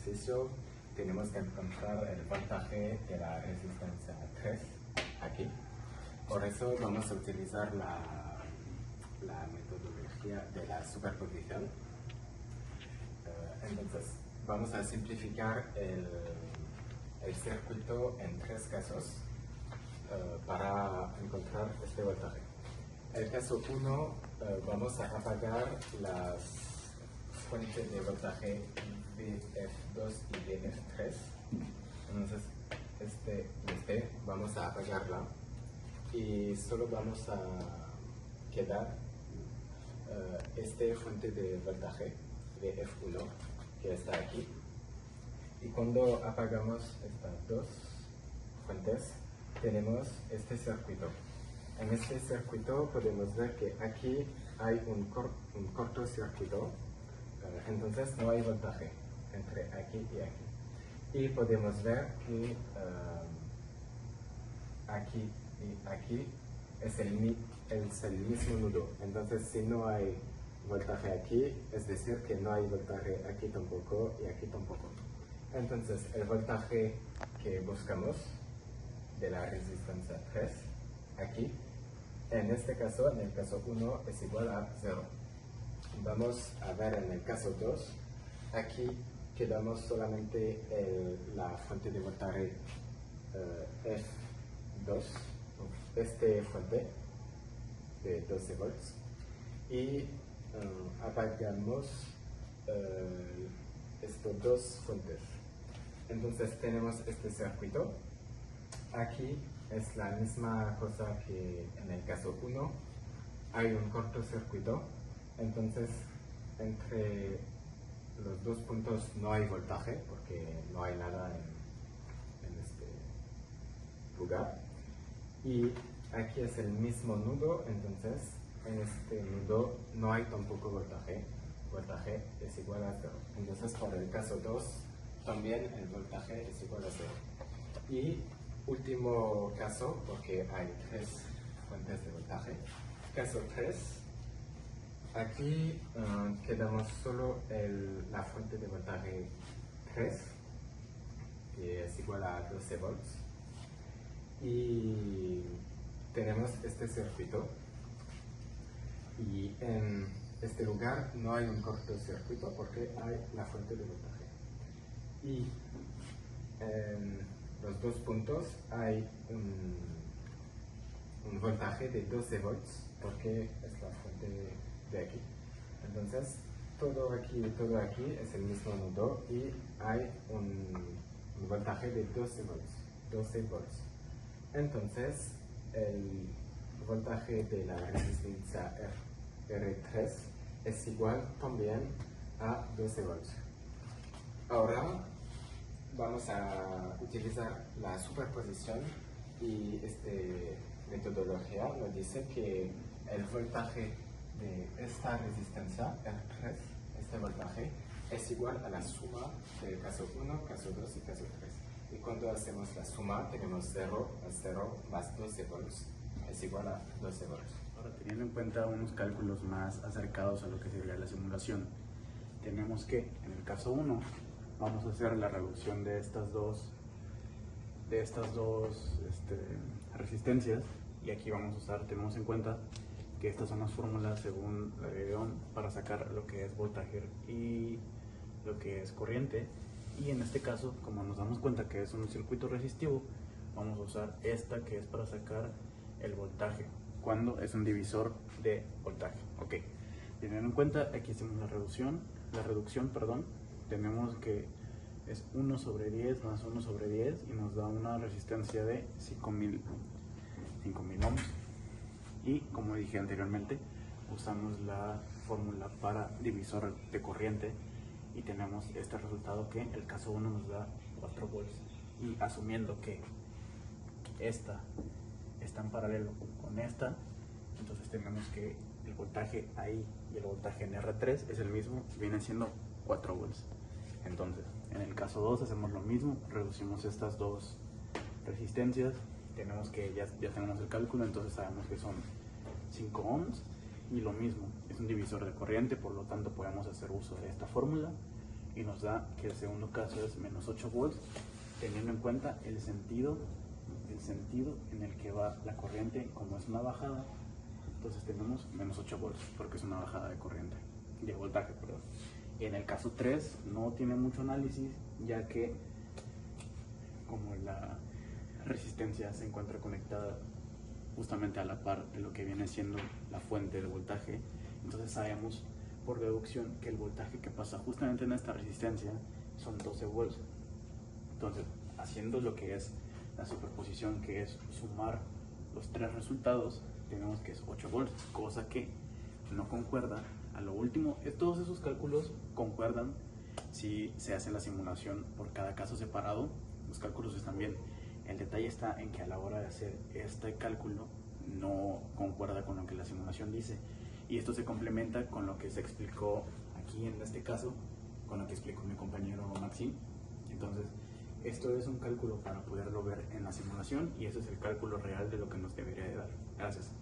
ejercicio tenemos que encontrar el voltaje de la resistencia 3 aquí. Por eso vamos a utilizar la metodología de la superposición. Entonces, vamos a simplificar el circuito en 3 casos para encontrar este voltaje. El caso 1, vamos a apagar las fuentes de voltaje VF2 y VF3. Entonces, vamos a apagarla y solo vamos a quedar esta fuente de voltaje VF1 que está aquí. Y cuando apagamos estas dos fuentes, tenemos este circuito. En este circuito podemos ver que aquí hay un cortocircuito, entonces no hay voltaje entre aquí y aquí. Y podemos ver que aquí y aquí es el mismo nudo. Entonces, si no hay voltaje aquí, es decir que no hay voltaje aquí tampoco y aquí tampoco. Entonces, el voltaje que buscamos de la resistencia 3, aquí, en este caso, en el caso 1, es igual a 0. Vamos a ver en el caso 2, aquí quedamos solamente la fuente de voltaje F2, esta fuente de 12 volts, y apagamos estas dos fuentes. Entonces tenemos este circuito. Aquí es la misma cosa que en el caso 1. Hay un cortocircuito. Entonces entre los dos puntos no hay voltaje porque no hay nada en este lugar. Y aquí es el mismo nudo, entonces en este nudo no hay tampoco voltaje. Voltaje es igual a 0. Entonces por el caso 2 también el voltaje es igual a 0. Y último caso, porque hay 3 fuentes de voltaje. Caso 3, aquí quedamos solo la fuente de voltaje 3, que es igual a 12 volts. Y tenemos este circuito. Y en este lugar no hay un cortocircuito porque hay la fuente de voltaje. Y en los dos puntos hay un voltaje de 12 volts porque es la fuente de aquí. Entonces, todo aquí y todo aquí es el mismo nudo y hay un voltaje de 12 volts. 12 volts. Entonces, el voltaje de la resistencia R3 es igual también a 12 volts. Ahora vamos a utilizar la superposición y esta metodología nos dice que el voltaje de esta resistencia R3, este voltaje, es igual a la suma del caso 1, caso 2 y caso 3. Y cuando hacemos la suma tenemos 0 más 12 volts es igual a 12 volts. Ahora, teniendo en cuenta unos cálculos más acercados a lo que sería la simulación, tenemos que, en el caso 1, vamos a hacer la reducción de estas dos resistencias, y aquí vamos a usar, tenemos en cuenta que estas son las fórmulas según la de Ohm para sacar lo que es voltaje y lo que es corriente. Y en este caso, como nos damos cuenta que es un circuito resistivo, vamos a usar esta que es para sacar el voltaje cuando es un divisor de voltaje. Ok, teniendo en cuenta, aquí hacemos la reducción, tenemos que es 1 sobre 10 más 1 sobre 10 y nos da una resistencia de 5000 ohms. Y como dije anteriormente, usamos la fórmula para divisor de corriente y tenemos este resultado que el caso 1 nos da 4 volts. Y asumiendo que esta está en paralelo con esta, entonces tenemos que el voltaje ahí y el voltaje en R3 es el mismo, viene siendo 4 volts. Entonces, en el caso 2 hacemos lo mismo, reducimos estas dos resistencias, tenemos que ya tenemos el cálculo, entonces sabemos que son 5 ohms y lo mismo, es un divisor de corriente, por lo tanto podemos hacer uso de esta fórmula y nos da que el segundo caso es menos 8 volts, teniendo en cuenta el sentido en el que va la corriente. Como es una bajada, entonces tenemos menos 8 volts porque es una bajada de corriente, de voltaje, perdón. En el caso 3 no tiene mucho análisis, ya que como la resistencia se encuentra conectada justamente a la par de lo que viene siendo la fuente de voltaje, entonces sabemos por deducción que el voltaje que pasa justamente en esta resistencia son 12 volts. Entonces, haciendo lo que es la superposición, que es sumar los tres resultados, tenemos que es 8 volts, cosa que no concuerda. A lo último, todos esos cálculos concuerdan si se hace la simulación por cada caso separado. Los cálculos están bien. El detalle está en que a la hora de hacer este cálculo no concuerda con lo que la simulación dice, y esto se complementa con lo que se explicó aquí en este caso, con lo que explicó mi compañero Maxim. Entonces, esto es un cálculo para poderlo ver en la simulación, y ese es el cálculo real de lo que nos debería de dar. Gracias.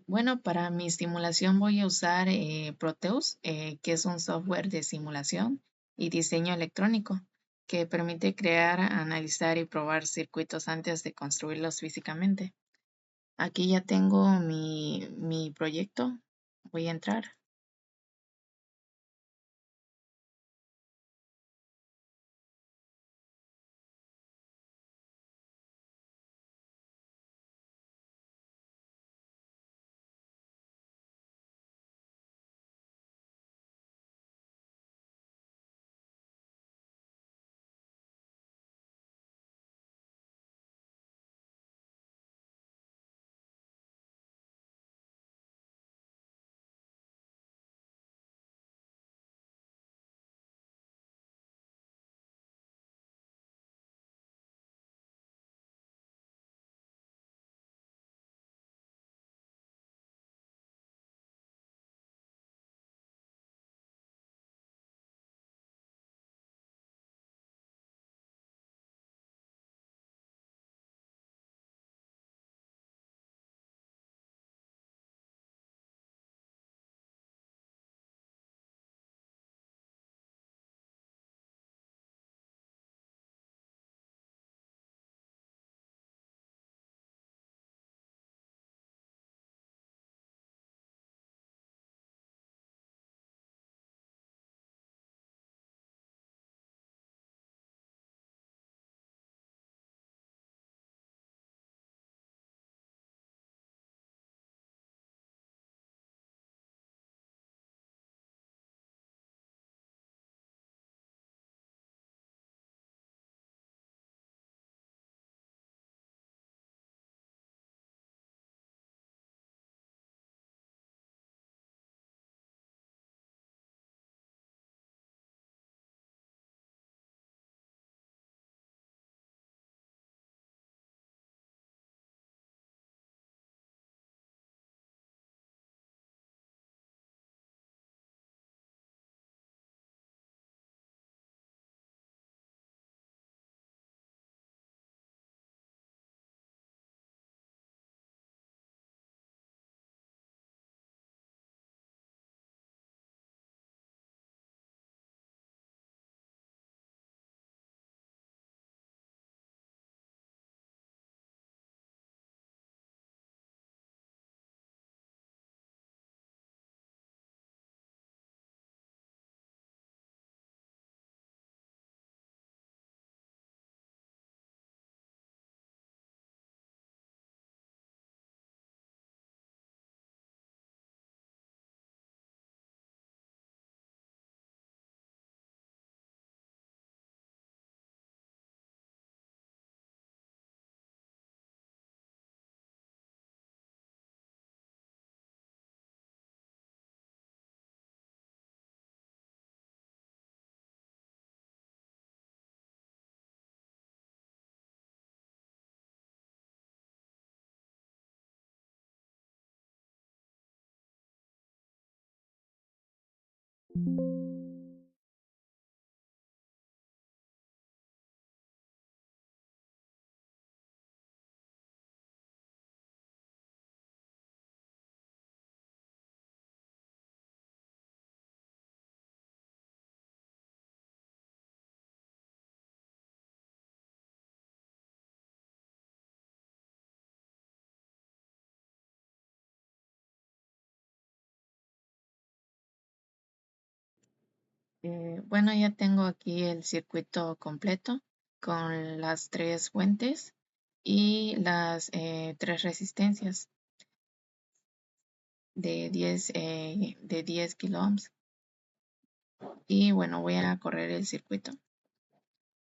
Bueno, para mi simulación voy a usar Proteus, que es un software de simulación y diseño electrónico que permite crear, analizar y probar circuitos antes de construirlos físicamente. Aquí ya tengo mi proyecto. Voy a entrar. Bueno, ya tengo aquí el circuito completo con las 3 fuentes y las 3 resistencias de 10 kilo ohms. Y bueno, voy a correr el circuito.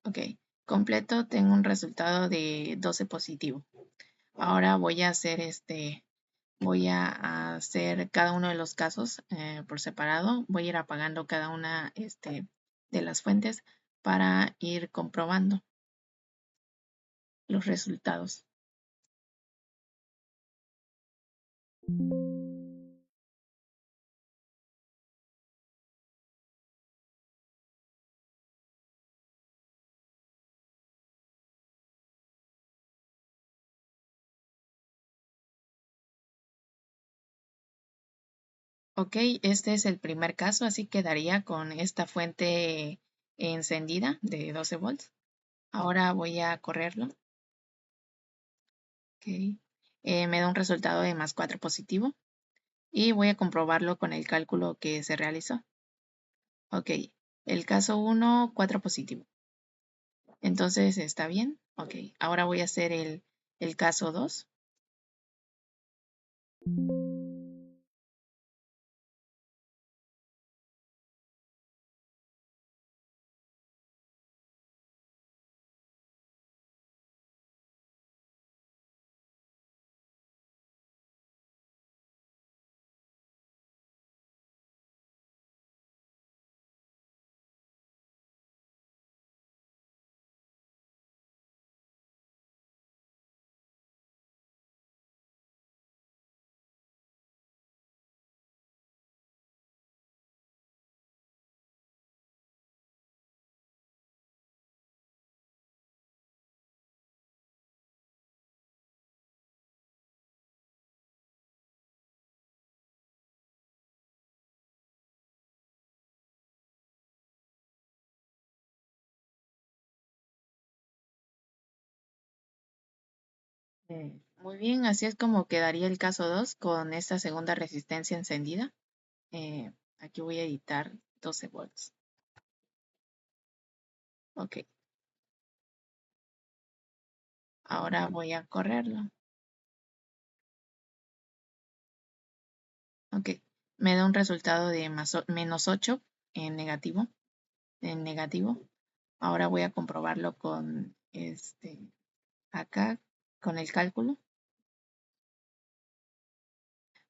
Ok, completo, tengo un resultado de 12 positivo. Ahora voy a hacer cada uno de los casos por separado. Voy a ir apagando cada una de las fuentes para ir comprobando los resultados. Ok, este es el primer caso, así quedaría con esta fuente encendida de 12 volts. Ahora voy a correrlo. Ok. Me da un resultado de más 4 positivo y voy a comprobarlo con el cálculo que se realizó. Ok, el caso 1, 4 positivo. Entonces está bien. Ok, ahora voy a hacer el caso 2. Muy bien, así es como quedaría el caso 2 con esta segunda resistencia encendida. Aquí voy a editar 12 volts. Ok, ahora voy a correrlo. Ok, me da un resultado de menos 8 en negativo. En negativo. Ahora voy a comprobarlo con acá, con el cálculo.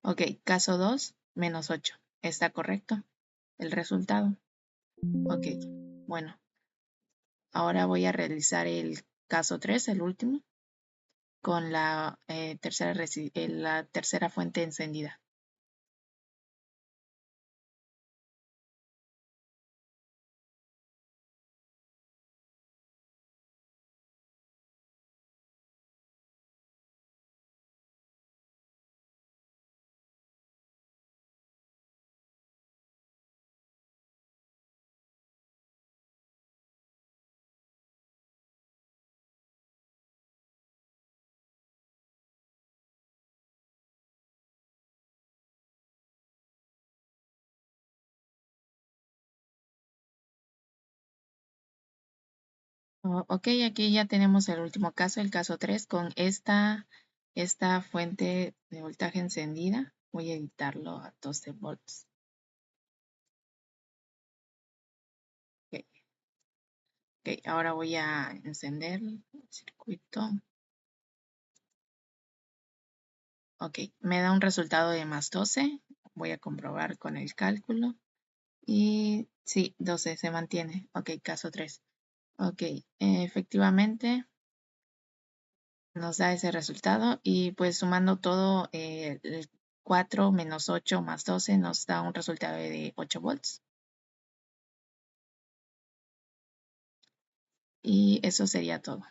Ok, caso 2, menos 8. ¿Está correcto el resultado? Ok, bueno, ahora voy a realizar el caso 3, el último, con la tercera fuente encendida. Ok, aquí ya tenemos el último caso, el caso 3, con esta fuente de voltaje encendida. Voy a editarlo a 12 volts. Ok, ok, ahora voy a encender el circuito. Ok, me da un resultado de más 12. Voy a comprobar con el cálculo. Y sí, 12 se mantiene. Ok, caso 3. Ok, efectivamente nos da ese resultado y pues sumando todo, el 4 menos 8 más 12 nos da un resultado de 8 volts. Y eso sería todo.